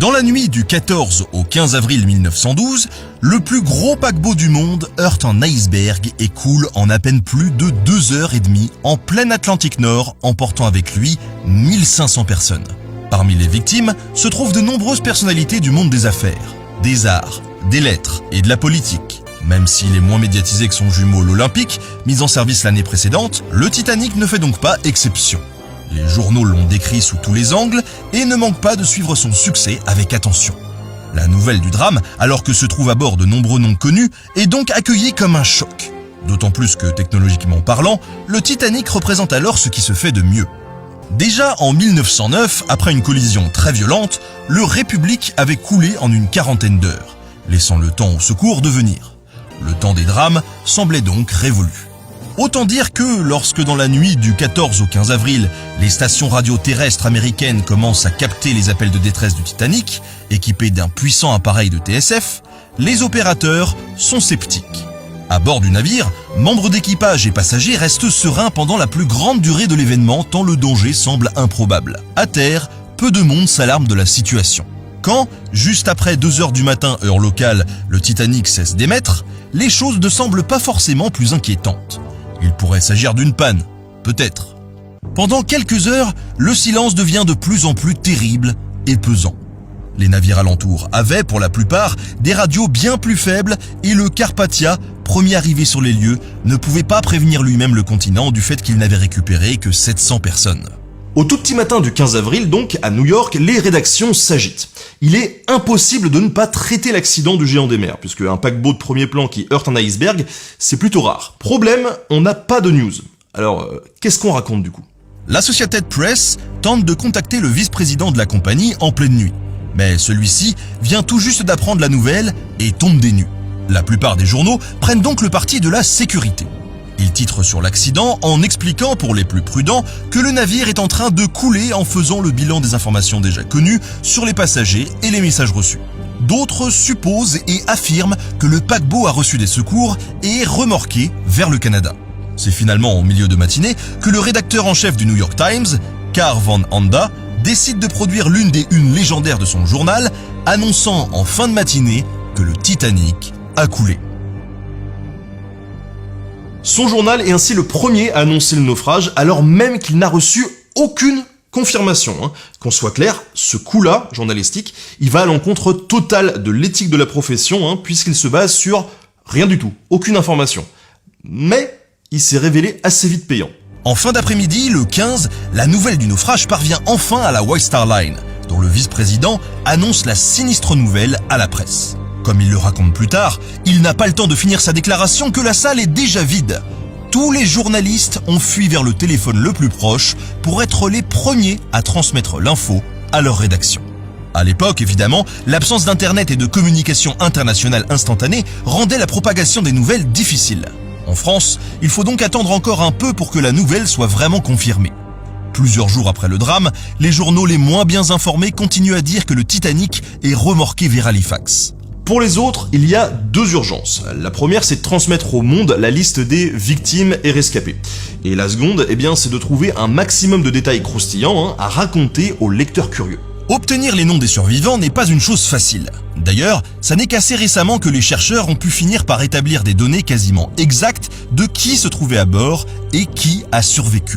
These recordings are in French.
Dans la nuit du 14 au 15 avril 1912, le plus gros paquebot du monde heurte un iceberg et coule en à peine plus de 2h30 en plein Atlantique Nord, emportant avec lui 1500 personnes. Parmi les victimes se trouvent de nombreuses personnalités du monde des affaires, des arts, des lettres et de la politique. Même s'il est moins médiatisé que son jumeau l'Olympique, mis en service l'année précédente, le Titanic ne fait donc pas exception. Les journaux l'ont décrit sous tous les angles et ne manquent pas de suivre son succès avec attention. La nouvelle du drame, alors que se trouvent à bord de nombreux noms connus, est donc accueillie comme un choc. D'autant plus que, technologiquement parlant, le Titanic représente alors ce qui se fait de mieux. Déjà en 1909, après une collision très violente, le République avait coulé en une quarantaine d'heures, laissant le temps aux secours de venir. Le temps des drames semblait donc révolu. Autant dire que lorsque dans la nuit du 14 au 15 avril, les stations radio terrestres américaines commencent à capter les appels de détresse du Titanic, équipés d'un puissant appareil de TSF, les opérateurs sont sceptiques. À bord du navire, membres d'équipage et passagers restent sereins pendant la plus grande durée de l'événement tant le danger semble improbable. À terre, peu de monde s'alarme de la situation. Quand, juste après 2h du matin heure locale, le Titanic cesse d'émettre, les choses ne semblent pas forcément plus inquiétantes. Il pourrait s'agir d'une panne, peut-être. Pendant quelques heures, le silence devient de plus en plus terrible et pesant. Les navires alentours avaient, pour la plupart, des radios bien plus faibles et le Carpathia, premier arrivé sur les lieux, ne pouvait pas prévenir lui-même le continent du fait qu'il n'avait récupéré que 700 personnes. Au tout petit matin du 15 avril, donc, à New York, les rédactions s'agitent. Il est impossible de ne pas traiter l'accident du géant des mers, puisque un paquebot de premier plan qui heurte un iceberg, c'est plutôt rare. Problème, on n'a pas de news. Alors, qu'est-ce qu'on raconte du coup ? L'Associated Press tente de contacter le vice-président de la compagnie en pleine nuit. Mais celui-ci vient tout juste d'apprendre la nouvelle et tombe des nues. La plupart des journaux prennent donc le parti de la sécurité. Ils titrent sur l'accident en expliquant pour les plus prudents que le navire est en train de couler en faisant le bilan des informations déjà connues sur les passagers et les messages reçus. D'autres supposent et affirment que le paquebot a reçu des secours et est remorqué vers le Canada. C'est finalement au milieu de matinée que le rédacteur en chef du New York Times, Carl Van Anda, décide de produire l'une des unes légendaires de son journal, annonçant en fin de matinée que le Titanic a coulé. Son journal est ainsi le premier à annoncer le naufrage, alors même qu'il n'a reçu aucune confirmation. Qu'on soit clair, ce coup-là, journalistique, il va à l'encontre totale de l'éthique de la profession, puisqu'il se base sur rien du tout, aucune information. Mais il s'est révélé assez vite payant. En fin d'après-midi, le 15, la nouvelle du naufrage parvient enfin à la White Star Line, dont le vice-président annonce la sinistre nouvelle à la presse. Comme il le raconte plus tard, il n'a pas le temps de finir sa déclaration que la salle est déjà vide. Tous les journalistes ont fui vers le téléphone le plus proche pour être les premiers à transmettre l'info à leur rédaction. À l'époque, évidemment, l'absence d'internet et de communication internationale instantanée rendait la propagation des nouvelles difficile. En France, il faut donc attendre encore un peu pour que la nouvelle soit vraiment confirmée. Plusieurs jours après le drame, les journaux les moins bien informés continuent à dire que le Titanic est remorqué vers Halifax. Pour les autres, il y a deux urgences. La première, c'est de transmettre au monde la liste des victimes et rescapés. Et la seconde, c'est de trouver un maximum de détails croustillants à raconter aux lecteurs curieux. Obtenir les noms des survivants n'est pas une chose facile. D'ailleurs, ça n'est qu'assez récemment que les chercheurs ont pu finir par établir des données quasiment exactes de qui se trouvait à bord et qui a survécu.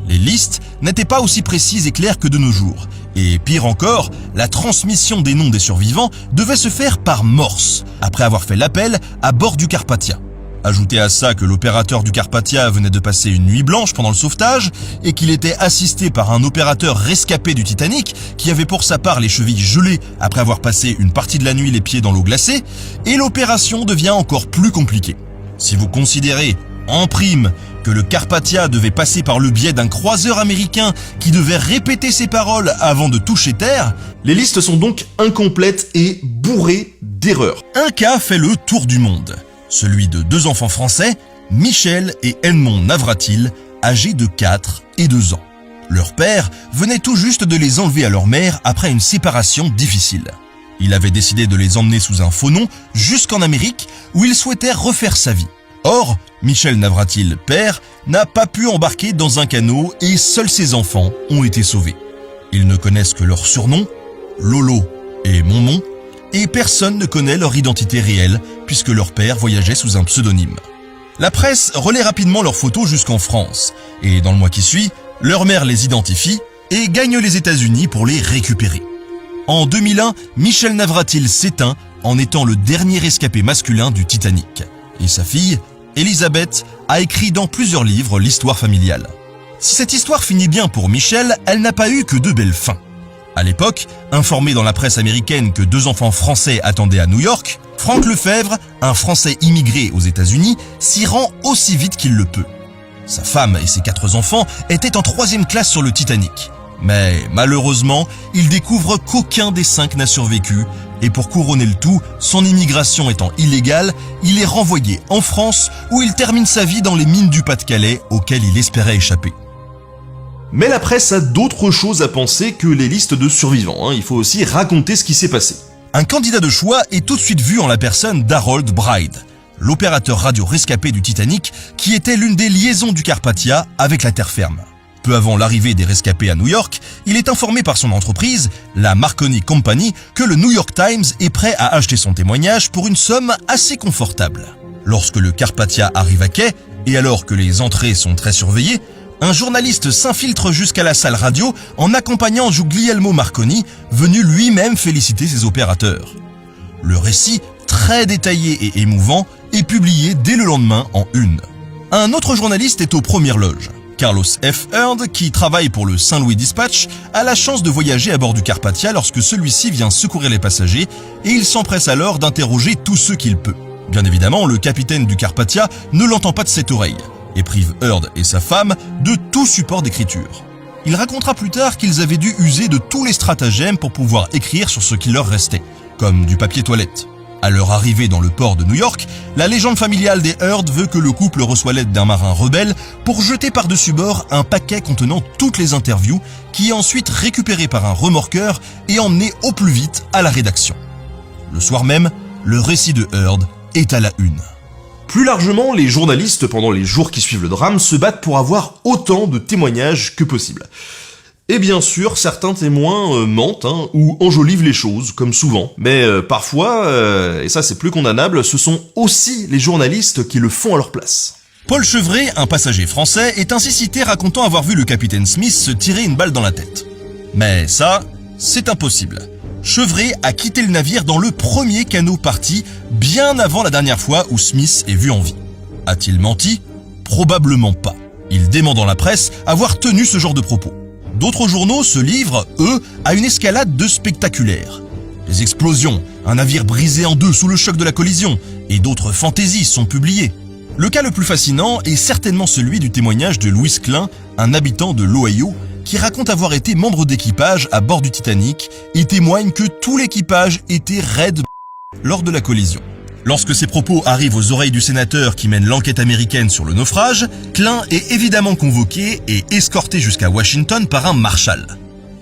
Les listes n'étaient pas aussi précises et claires que de nos jours. Et pire encore, la transmission des noms des survivants devait se faire par morse, après avoir fait l'appel à bord du Carpathia. Ajoutez à ça que l'opérateur du Carpathia venait de passer une nuit blanche pendant le sauvetage et qu'il était assisté par un opérateur rescapé du Titanic qui avait pour sa part les chevilles gelées après avoir passé une partie de la nuit les pieds dans l'eau glacée, et l'opération devient encore plus compliquée. Si vous considérez, en prime, que le Carpathia devait passer par le biais d'un croiseur américain qui devait répéter ses paroles avant de toucher terre, les listes sont donc incomplètes et bourrées d'erreurs. Un cas fait le tour du monde, celui de deux enfants français, Michel et Edmond Navratil, âgés de 4 et 2 ans. Leur père venait tout juste de les enlever à leur mère après une séparation difficile. Il avait décidé de les emmener sous un faux nom jusqu'en Amérique où il souhaitait refaire sa vie. Or, Michel Navratil, père, n'a pas pu embarquer dans un canot et seuls ses enfants ont été sauvés. Ils ne connaissent que leur surnom, Lolo et Monmont, et personne ne connaît leur identité réelle puisque leur père voyageait sous un pseudonyme. La presse relaie rapidement leurs photos jusqu'en France, et dans le mois qui suit, leur mère les identifie et gagne les États-Unis pour les récupérer. En 2001, Michel Navratil s'éteint en étant le dernier rescapé masculin du Titanic. Et sa fille, Elisabeth, a écrit dans plusieurs livres l'histoire familiale. Si cette histoire finit bien pour Michel, elle n'a pas eu que de belles fins. À l'époque, informé dans la presse américaine que 2 enfants français attendaient à New York, Franck Lefebvre, un Français immigré aux États-Unis, s'y rend aussi vite qu'il le peut. Sa femme et ses 4 enfants étaient en 3e classe sur le Titanic. Mais malheureusement, il découvre qu'aucun des 5 n'a survécu, et pour couronner le tout, son immigration étant illégale, il est renvoyé en France où il termine sa vie dans les mines du Pas-de-Calais auxquelles il espérait échapper. Mais la presse a d'autres choses à penser que les listes de survivants, il faut aussi raconter ce qui s'est passé. Un candidat de choix est tout de suite vu en la personne d'Harold Bride, l'opérateur radio rescapé du Titanic qui était l'une des liaisons du Carpathia avec la terre ferme. Peu avant l'arrivée des rescapés à New York, il est informé par son entreprise, la Marconi Company, que le New York Times est prêt à acheter son témoignage pour une somme assez confortable. Lorsque le Carpathia arrive à quai, et alors que les entrées sont très surveillées, un journaliste s'infiltre jusqu'à la salle radio en accompagnant Guglielmo Marconi, venu lui-même féliciter ses opérateurs. Le récit, très détaillé et émouvant, est publié dès le lendemain en une. Un autre journaliste est aux premières loges. Carlos F. Heard, qui travaille pour le St. Louis Dispatch, a la chance de voyager à bord du Carpathia lorsque celui-ci vient secourir les passagers et il s'empresse alors d'interroger tous ceux qu'il peut. Bien évidemment, le capitaine du Carpathia ne l'entend pas de cette oreille et prive Heard et sa femme de tout support d'écriture. Il racontera plus tard qu'ils avaient dû user de tous les stratagèmes pour pouvoir écrire sur ce qui leur restait, comme du papier toilette. À leur arrivée dans le port de New York, la légende familiale des Heard veut que le couple reçoit l'aide d'un marin rebelle pour jeter par-dessus bord un paquet contenant toutes les interviews qui est ensuite récupéré par un remorqueur et emmené au plus vite à la rédaction. Le soir même, le récit de Heard est à la une. Plus largement, les journalistes, pendant les jours qui suivent le drame, se battent pour avoir autant de témoignages que possible. Et bien sûr, certains témoins mentent ou enjolivent les choses, comme souvent. Mais parfois, et ça c'est plus condamnable, ce sont aussi les journalistes qui le font à leur place. Paul Chevret, un passager français, est ainsi cité racontant avoir vu le capitaine Smith se tirer une balle dans la tête. Mais ça, c'est impossible. Chevret a quitté le navire dans le premier canot parti, bien avant la dernière fois où Smith est vu en vie. A-t-il menti ? Probablement pas. Il dément dans la presse avoir tenu ce genre de propos. D'autres journaux se livrent, eux, à une escalade de spectaculaires. Des explosions, un navire brisé en 2 sous le choc de la collision, et d'autres fantaisies sont publiées. Le cas le plus fascinant est certainement celui du témoignage de Louis Klein, un habitant de l'Ohio, qui raconte avoir été membre d'équipage à bord du Titanic et témoigne que tout l'équipage était raide lors de la collision. Lorsque ces propos arrivent aux oreilles du sénateur qui mène l'enquête américaine sur le naufrage, Klein est évidemment convoqué et escorté jusqu'à Washington par un marshal.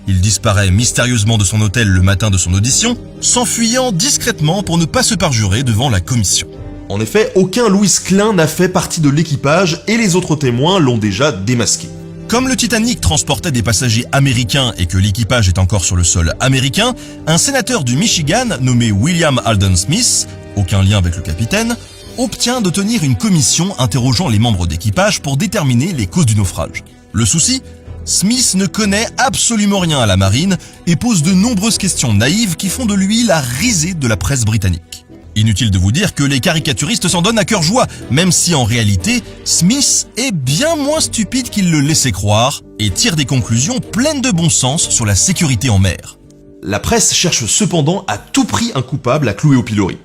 Il disparaît mystérieusement de son hôtel le matin de son audition, s'enfuyant discrètement pour ne pas se parjurer devant la commission. En effet, aucun Louis Klein n'a fait partie de l'équipage et les autres témoins l'ont déjà démasqué. Comme le Titanic transportait des passagers américains et que l'équipage est encore sur le sol américain, un sénateur du Michigan nommé William Alden Smith, aucun lien avec le capitaine, obtient de tenir une commission interrogeant les membres d'équipage pour déterminer les causes du naufrage. Le souci ? Smith ne connaît absolument rien à la marine et pose de nombreuses questions naïves qui font de lui la risée de la presse britannique. Inutile de vous dire que les caricaturistes s'en donnent à cœur joie, même si en réalité, Smith est bien moins stupide qu'il le laissait croire et tire des conclusions pleines de bon sens sur la sécurité en mer. La presse cherche cependant à tout prix un coupable à clouer au pilori.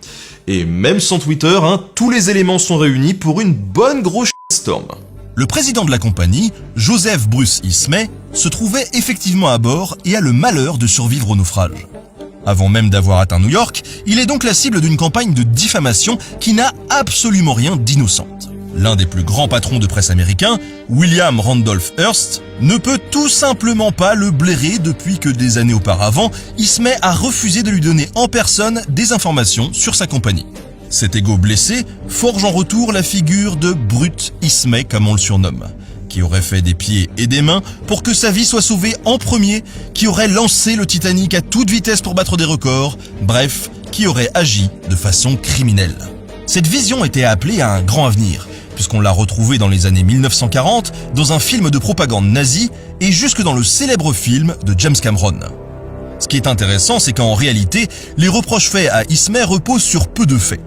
Et même sans Twitter, tous les éléments sont réunis pour une bonne grosse shitstorm. Le président de la compagnie, Joseph Bruce Ismay, se trouvait effectivement à bord et a le malheur de survivre au naufrage. Avant même d'avoir atteint New York, il est donc la cible d'une campagne de diffamation qui n'a absolument rien d'innocente. L'un des plus grands patrons de presse américains, William Randolph Hearst, ne peut tout simplement pas le blairer depuis que des années auparavant, Ismay a refusé de lui donner en personne des informations sur sa compagnie. Cet ego blessé forge en retour la figure de Brute Ismay comme on le surnomme. qui aurait fait des pieds et des mains pour que sa vie soit sauvée en premier, qui aurait lancé le Titanic à toute vitesse pour battre des records, bref, qui aurait agi de façon criminelle. Cette vision était appelée à un grand avenir, puisqu'on l'a retrouvée dans les années 1940 dans un film de propagande nazie et jusque dans le célèbre film de James Cameron. Ce qui est intéressant, c'est qu'en réalité, les reproches faits à Ismay reposent sur peu de faits.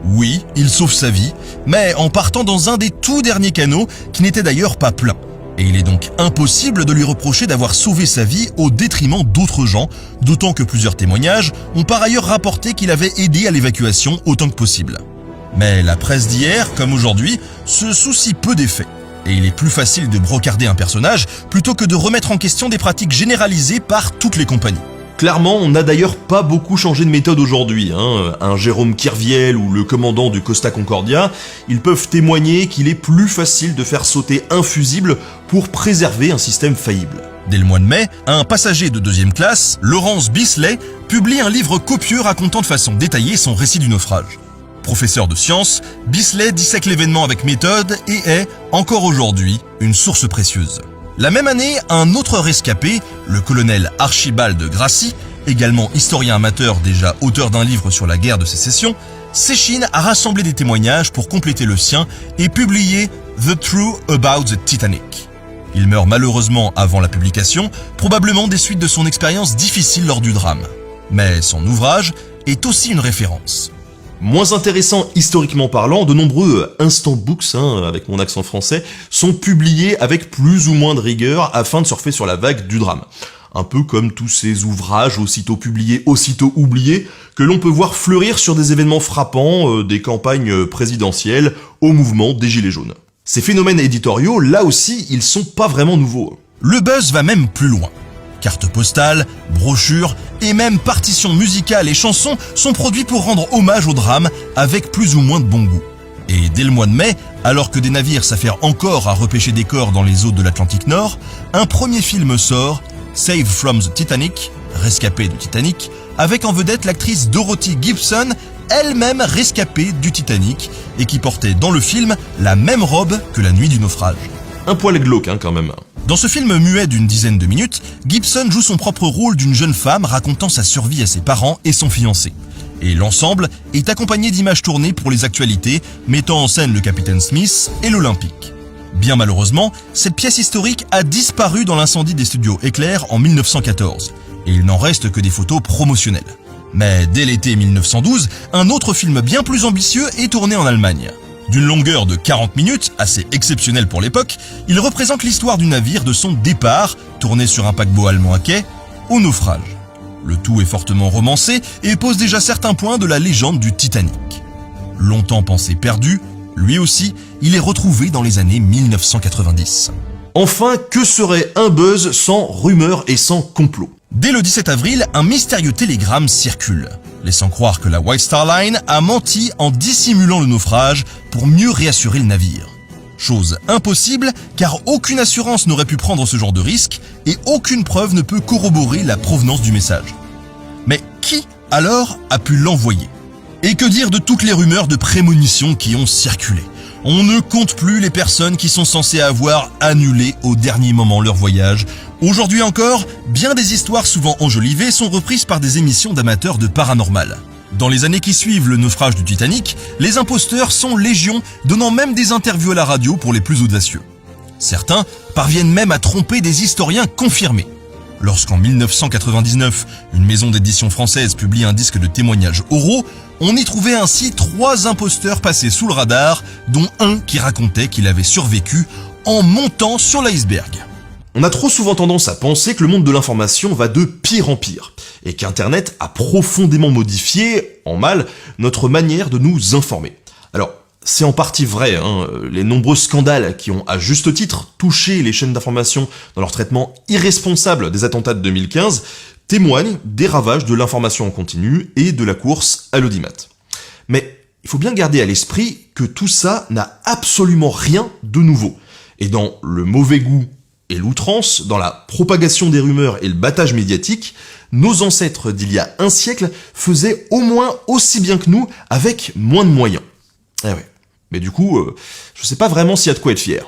Oui, il sauve sa vie, mais en partant dans un des tout derniers canaux, qui n'était d'ailleurs pas plein. Et il est donc impossible de lui reprocher d'avoir sauvé sa vie au détriment d'autres gens, d'autant que plusieurs témoignages ont par ailleurs rapporté qu'il avait aidé à l'évacuation autant que possible. Mais la presse d'hier, comme aujourd'hui, se soucie peu des faits. Et il est plus facile de brocarder un personnage plutôt que de remettre en question des pratiques généralisées par toutes les compagnies. Clairement, on n'a d'ailleurs pas beaucoup changé de méthode aujourd'hui. Un Jérôme Kerviel ou le commandant du Costa Concordia, ils peuvent témoigner qu'il est plus facile de faire sauter un fusible pour préserver un système faillible. Dès le mois de mai, un passager de 2e classe, Laurence Bisley, publie un livre copieux racontant de façon détaillée son récit du naufrage. Professeur de sciences, Bisley dissèque l'événement avec méthode et est, encore aujourd'hui, une source précieuse. La même année, un autre rescapé, le colonel Archibald Grassi, également historien amateur déjà auteur d'un livre sur la guerre de sécession, s'échine à rassembler des témoignages pour compléter le sien et publier The Truth About the Titanic. Il meurt malheureusement avant la publication, probablement des suites de son expérience difficile lors du drame. Mais son ouvrage est aussi une référence. Moins intéressant historiquement parlant, de nombreux instant books, avec mon accent français, sont publiés avec plus ou moins de rigueur afin de surfer sur la vague du drame. Un peu comme tous ces ouvrages aussitôt publiés, aussitôt oubliés, que l'on peut voir fleurir sur des événements frappants, des campagnes présidentielles, au mouvement des Gilets jaunes. Ces phénomènes éditoriaux, là aussi, ils sont pas vraiment nouveaux. Le buzz va même plus loin. Cartes postales, brochures et même partitions musicales et chansons sont produits pour rendre hommage au drame avec plus ou moins de bon goût. Et dès le mois de mai, alors que des navires s'affairent encore à repêcher des corps dans les eaux de l'Atlantique Nord, un premier film sort, Save from the Titanic, rescapé du Titanic, avec en vedette l'actrice Dorothy Gibson, elle-même rescapée du Titanic et qui portait dans le film la même robe que la nuit du naufrage. Un poil glauque quand même. Dans ce film muet d'une dizaine de minutes, Gibson joue son propre rôle d'une jeune femme racontant sa survie à ses parents et son fiancé. Et l'ensemble est accompagné d'images tournées pour les actualités, mettant en scène le capitaine Smith et l'Olympique. Bien malheureusement, cette pièce historique a disparu dans l'incendie des studios Éclair en 1914, et il n'en reste que des photos promotionnelles. Mais dès l'été 1912, un autre film bien plus ambitieux est tourné en Allemagne. D'une longueur de 40 minutes, assez exceptionnelle pour l'époque, il représente l'histoire du navire de son départ, tourné sur un paquebot allemand à quai, au naufrage. Le tout est fortement romancé et pose déjà certains points de la légende du Titanic. Longtemps pensé perdu, lui aussi, il est retrouvé dans les années 1990. Enfin, que serait un buzz sans rumeurs et sans complot ? Dès le 17 avril, un mystérieux télégramme circule, laissant croire que la White Star Line a menti en dissimulant le naufrage pour mieux réassurer le navire. Chose impossible, car aucune assurance n'aurait pu prendre ce genre de risque et aucune preuve ne peut corroborer la provenance du message. Mais qui, alors, a pu l'envoyer ? Et que dire de toutes les rumeurs de prémonition qui ont circulé ? On ne compte plus les personnes qui sont censées avoir annulé au dernier moment leur voyage. Aujourd'hui encore, bien des histoires souvent enjolivées sont reprises par des émissions d'amateurs de paranormal. Dans les années qui suivent le naufrage du Titanic, les imposteurs sont légion, donnant même des interviews à la radio pour les plus audacieux. Certains parviennent même à tromper des historiens confirmés. Lorsqu'en 1999, une maison d'édition française publie un disque de témoignages oraux, on y trouvait ainsi 3 imposteurs passés sous le radar, dont un qui racontait qu'il avait survécu en montant sur l'iceberg. On a trop souvent tendance à penser que le monde de l'information va de pire en pire, et qu'Internet a profondément modifié, en mal, notre manière de nous informer. Alors, c'est en partie vrai, les nombreux scandales qui ont, à juste titre, touché les chaînes d'information dans leur traitement irresponsable des attentats de 2015, témoignent des ravages de l'information en continu et de la course à l'audimat. Mais il faut bien garder à l'esprit que tout ça n'a absolument rien de nouveau. Et dans le mauvais goût et l'outrance, dans la propagation des rumeurs et le battage médiatique, nos ancêtres d'il y a un siècle faisaient au moins aussi bien que nous, avec moins de moyens. Eh ouais. Mais du coup, je sais pas vraiment s'il y a de quoi être fier.